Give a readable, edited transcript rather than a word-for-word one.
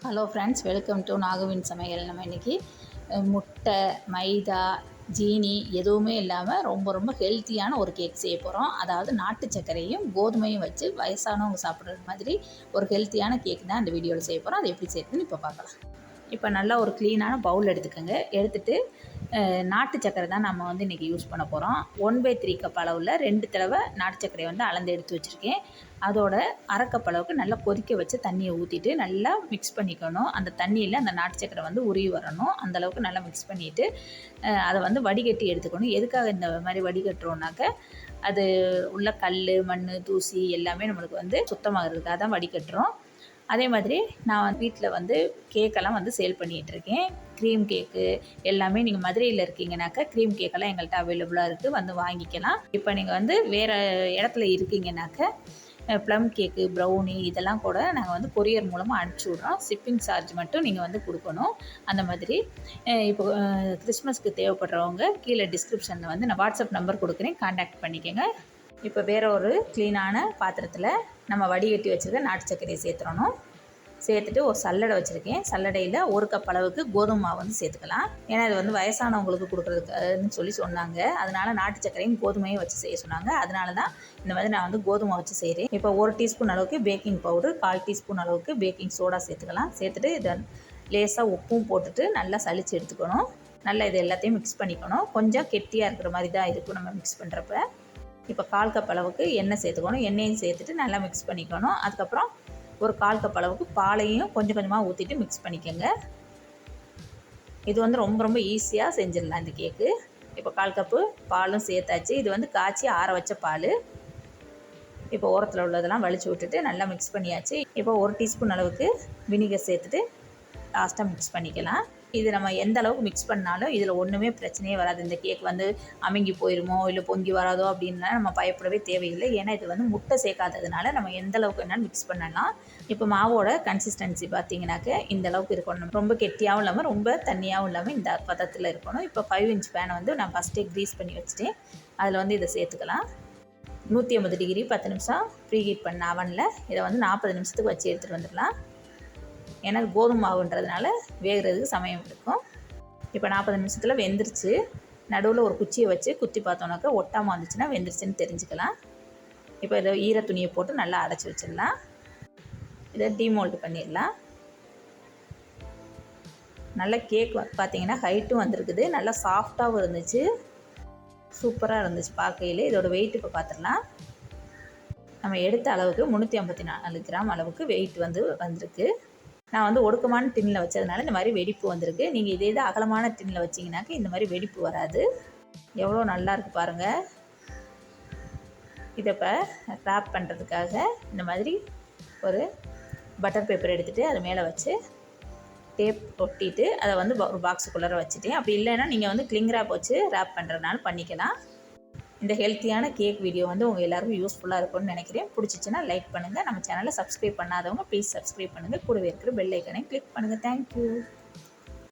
Hello friends, welcome to நாகுவின் சமையல். நம்ம இன்றைக்கி முட்டை, மைதா, ஜீனி எதுவுமே இல்லாமல் ரொம்ப ஹெல்த்தியான ஒரு கேக் செய்ய போகிறோம். அதாவது நாட்டு சர்க்கரையும் கோதுமையும் வச்சு வயசானவங்க சாப்பிட்ற மாதிரி ஒரு ஹெல்த்தியான கேக் தான் இந்த வீடியோவில் செய்ய போகிறோம். அது எப்படி செய்யறதுன்னு இப்போ பார்க்கலாம். இப்போ நல்லா ஒரு க்ளீனான பவுல் எடுத்துக்கோங்க. எடுத்துகிட்டு நாட்டு சர்க்கரை தான் நம்ம வந்து இன்றைக்கி யூஸ் பண்ண போகிறோம். 1/3 கப் அளவில் 2 தடவை நாட்டு சர்க்கரையை வந்து அளந்து எடுத்து வச்சுருக்கேன். அதோட அரை கப் அளவுக்கு நல்லா கொதிக்க வச்சு தண்ணியை ஊற்றிட்டு நல்லா மிக்ஸ் பண்ணிக்கணும். அந்த தண்ணியில் அந்த நாட்டு சர்க்கரை வந்து உருகி வரணும். அந்தளவுக்கு நல்லா மிக்ஸ் பண்ணிவிட்டு அதை வந்து வடிகட்டி எடுத்துக்கணும். எதுக்காக இந்த மாதிரி வடிகட்டுறோன்னாக்க அது உள்ள கல், மண், தூசி எல்லாமே நம்மளுக்கு வந்து சுத்தமாகிறதுக்காக தான் வடிகட்டுறோம். அதே மாதிரி நான் வீட்டில் வந்து கேக்கெல்லாம் வந்து சேல் பண்ணிகிட்ருக்கேன். க்ரீம் கேக்கு எல்லாமே நீங்கள் மதுரையில் இருக்கீங்கனாக்கா க்ரீம் கேக்கெல்லாம் எங்கள்கிட்ட அவைலபிளாக இருக்குது, வந்து வாங்கிக்கலாம். இப்போ நீங்கள் வந்து வேறு இடத்துல இருக்கீங்கனாக்கா ப்ளம் கேக்கு, ப்ரௌனி இதெல்லாம் கூட நாங்கள் வந்து கொரியர் மூலமாக அனுப்பிச்சி விட்றோம். ஷிப்பிங் சார்ஜ் மட்டும் நீங்கள் வந்து கொடுக்கணும். அந்த மாதிரி இப்போ கிறிஸ்மஸ்க்கு தேவைப்படுறவங்க கீழே டிஸ்கிரிப்ஷனில் வந்து நான் வாட்ஸ்அப் நம்பர் கொடுக்குறேன், கான்டாக்ட் பண்ணிக்கோங்க. இப்போ வேறு ஒரு க்ளீனான பாத்திரத்தில் நம்ம வடிகட்டி வச்சுருக்க நாட்டு சர்க்கரையை சேர்த்துடணும். சேர்த்துட்டு ஒரு சல்லடை வச்சுருக்கேன். சல்லடையில் 1 கப் அளவுக்கு கோதுமை மாவு வந்து சேர்த்துக்கலாம். ஏன்னா இது வந்து வயசானவங்களுக்கு கொடுக்குறதுக்குன்னு சொல்லி சொன்னாங்க. அதனால் நாட்டு சர்க்கரையும் கோதுமையும் வச்சு செய்ய சொன்னாங்க. அதனால தான் இந்த மாதிரி நான் வந்து கோதுமை வச்சு செய்கிறேன். இப்போ 1 டீஸ்பூன் அளவுக்கு பேக்கிங் பவுடர், 1/4 டீஸ்பூன் அளவுக்கு பேக்கிங் சோடா சேர்த்துக்கலாம். சேர்த்துட்டு இதை லேசாக உப்பும் போட்டுட்டு நல்லா சளிச்சு எடுத்துக்கணும். நல்லா இது எல்லாத்தையும் மிக்ஸ் பண்ணிக்கணும். கொஞ்சம் கெட்டியாக இருக்கிற மாதிரி தான் இருக்கும் நம்ம மிக்ஸ் பண்ணுறப்ப. இப்போ 1/4 கப் அளவுக்கு எண்ணெய் சேர்த்துக்கணும். எண்ணெயும் சேர்த்துட்டு நல்லா மிக்ஸ் பண்ணிக்கணும். அதுக்கப்புறம் ஒரு 1/4 கப் அளவுக்கு பாலையும் கொஞ்சமாக ஊற்றிட்டு மிக்ஸ் பண்ணிக்கோங்க. இது வந்து ரொம்ப ஈஸியாக செஞ்சிடலாம் இந்த கேக்கு. இப்போ 1/4 கப்பு பாலும் சேர்த்தாச்சு. இது வந்து காய்ச்சி ஆற வச்ச பால். இப்போ ஓரத்தில் உள்ளதெல்லாம் வலிச்சு விட்டுட்டு நல்லா மிக்ஸ் பண்ணியாச்சு. இப்போ 1 டீஸ்பூன் அளவுக்கு வினிகர் சேர்த்துட்டு லாஸ்ட்டாக மிக்ஸ் பண்ணிக்கலாம். இது நம்ம எந்த அளவுக்கு மிக்ஸ் பண்ணாலும் இதில் ஒன்றுமே பிரச்சனையே வராது. இந்த கேக் வந்து அமுங்கி போயிடுமோ இல்லை பொங்கி வராதோ அப்படின்லாம் நம்ம பயப்படவே தேவையில்லை. ஏன்னா இது வந்து முட்டை சேர்க்காததுனால நம்ம எந்த அளவுக்கு வேணாலும் மிக்ஸ் பண்ணலாம். இப்போ மாவோட கன்சிஸ்டன்சி பார்த்தீங்கன்னாக்க இந்த அளவுக்கு இருக்கணும். ரொம்ப கெட்டியாகவும் இல்லாமல் ரொம்ப தண்ணியாகவும் இல்லாமல் இந்த பதத்தில் இருக்கணும். இப்போ 5 இன்ச் பேனை வந்து நான் ஃபஸ்ட்டே க்ரீஸ் பண்ணி வச்சுட்டேன். அதில் வந்து இதை சேர்த்துக்கலாம். 150 டிகிரி 10 நிமிஷம் ப்ரீஹீட் பண்ண அவனில் இதை வந்து 40 நிமிஷத்துக்கு வச்சு எடுத்துகிட்டு வந்துடலாம். ஏன்னா கோதுமை மாவுன்றதுனால வேகிறதுக்கு சமயம் இருக்கும். இப்போ 40 நிமிஷத்தில் வெந்துருச்சு. நடுவில் ஒரு குச்சியை வச்சு குத்தி பார்த்தோன்னாக்கா ஒட்டாமல் வந்துச்சுன்னா வெந்துருச்சுன்னு தெரிஞ்சுக்கலாம். இப்போ இதை ஈர துணியை போட்டு நல்லா அடைச்சி வச்சிடலாம். இதை டீமோல்டு பண்ணிடலாம். நல்ல கேக் பார்த்தீங்கன்னா ஹைட்டும் வந்திருக்குது, நல்லா சாஃப்டாகவும் இருந்துச்சு, சூப்பராக இருந்துச்சு பார்க்கையிலே. இதோட வெயிட் இப்போ பார்த்துடலாம். நம்ம எடுத்த அளவுக்கு 354 கிராம் அளவுக்கு வெயிட் வந்திருக்கு. நான் வந்து ஒடுக்கமான டின்னில் வச்சதுனால இந்த மாதிரி வெடிப்பு வந்திருக்கு. நீங்கள் இதே அகலமான டின்னில் வச்சிங்கனாக்கா இந்த மாதிரி வெடிப்பு வராது. எவ்வளோ நல்லா இருக்குது பாருங்கள். இதை இப்போ ரேப் பண்ணுறதுக்காக இந்த மாதிரி ஒரு பட்டர் பேப்பர் எடுத்துகிட்டு அது மேலே வச்சு டேப் ஒட்டிட்டு அதை வந்து ஒரு பாக்ஸுக்குள்ளார வச்சுட்டேன். அப்படி இல்லைன்னா நீங்கள் வந்து கிளிங் ரேப் வச்சு ரேப் பண்ணுறதுனால பண்ணிக்கலாம். இந்த ஹெல்த்தியான கேக் வீடியோ வந்து உங்கள் எல்லாருக்கும் யூஸ்ஃபுல்லாக இருக்கும்னு நினைக்கிறேன். பிடிச்சிச்சின்னா லைக் பண்ணுங்கள். நம்ம சேனலை சப்ஸ்கிரைப் பண்ணாதவங்க ப்ளீஸ் சப்ஸ்கிரைப் பண்ணுங்கள். கூடவே இருக்கிற பெல் ஐக்கனையும் கிளிக் பண்ணுங்கள். தேங்க்யூ.